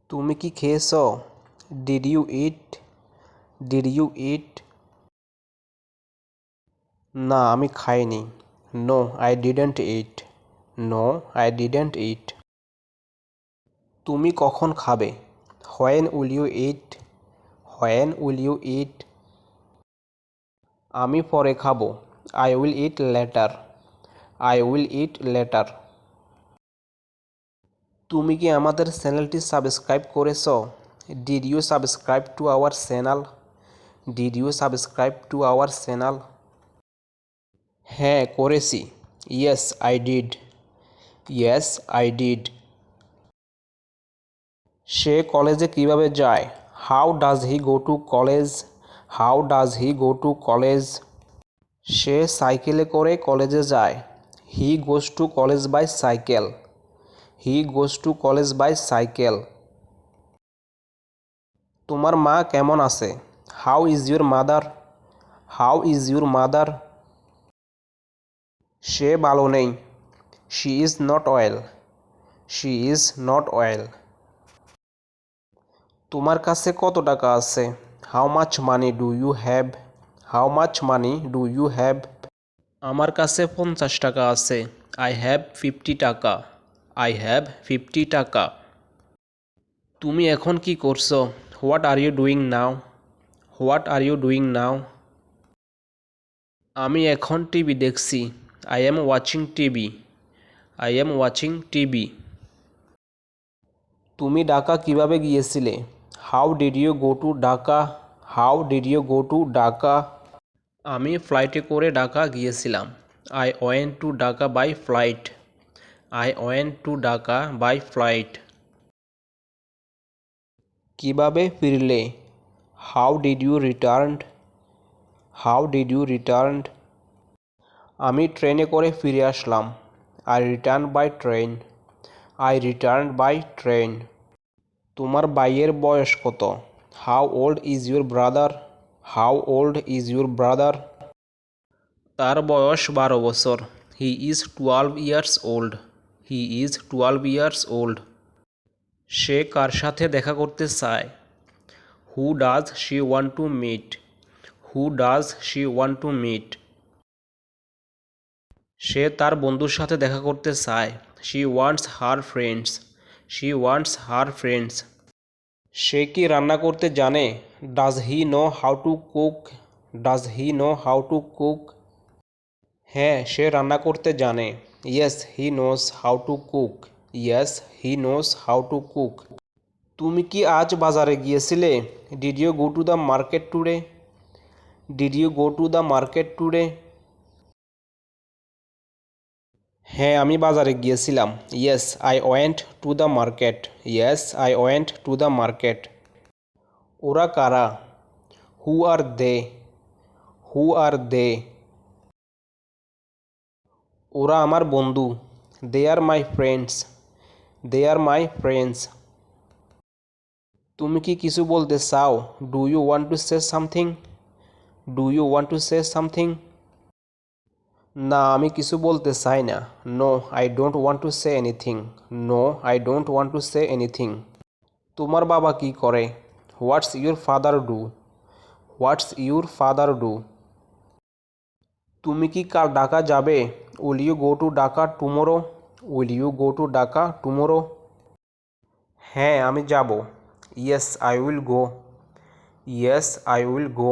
তুমি কি খেয়েছো? Did you eat? Did you eat? না আমি খাইনি। No I didn't eat. No I didn't eat. তুমি কখন খাবে? When will you eat? When will you eat? আমি পরে খাবো। I will eat later. I will eat later. তুমি কি আমাদের চ্যানেলটি সাবস্ক্রাইব করেছো? Did you subscribe to our channel? Did you subscribe to our channel? হ্যাঁ করেছি। Yes I did. Yes I did. সে কলেজে কিভাবে যায়? How does he go to college? How does he go to college? সে সাইকেলে করে কলেজে যায়। He goes to college by cycle. He goes to college by cycle. তোমার মা কেমন আছে? How is your mother? How is your mother? সে ভালো নেই। She is not well. She is not well. তোমার কাছে কত টাকা আছে? How much money do you have? How much money do you have? আমার কাছে 50 টাকা আছে। আই হ্যাভ 50 টাকা। আই হ্যাভ 50 টাকা। তুমি এখন কি করছো? What are you doing now? What are you doing now? আমি এখন টিভি দেখছি। I am watching TV. I am watching TV. তুমি ঢাকা কিভাবে গিয়েছিলে? How did you go to Dhaka? How did you go to Dhaka? আমি ফ্লাইটে করে ঢাকা গিয়েছিলাম। I went to Dhaka by flight. I went to Dhaka by flight. কিভাবে ফিরলে? How did you return? How did you return? আমি ট্রেনে করে ফিরে আসলাম। I return by train. I return by train. তোমার ভাইয়ের বয়স কত? How old is your brother? How old is your brother? তার বয়স 12 বছর। He is 12 years old. He is 12 years old. সে কার সাথে দেখা করতে চায়? Who does she want to meet? Who does she want to meet? সে তার বন্ধুর সাথে দেখা করতে চায়। She wants her friends. She wants her friends. সে কি রান্না করতে জানে? Does he know how to cook? Does he know how to cook? হ্যাঁ সে রান্না করতে জানে। Yes he knows how to cook. Yes he knows how to cook. তুমি কি আজ বাজারে গিয়েছিলে? Did you go to the market today? Did you go to the market today? হ্যাঁ আমি বাজারে গিয়েছিলাম। Yes I went to the market. Yes I went to the market. ওরা কারা? হু আর দে? হু আর দে? ওরা আমার বন্ধু। They are my friends. They are my friends. তুমি কি কিছু বলতে চাও? Do you want to say something? Do you want to say something? না আমি কিছু বলতে চাই না। No I don't want to say anything. No I don't want to say anything. তোমার বাবা কি করে? What's your father do? What's your father do? তুমি কি কাল ঢাকা যাবে? Will you go to Dhaka tomorrow? Will you go to Dhaka tomorrow? হ্যাঁ আমি যাব। Yes I will go. Yes I will go.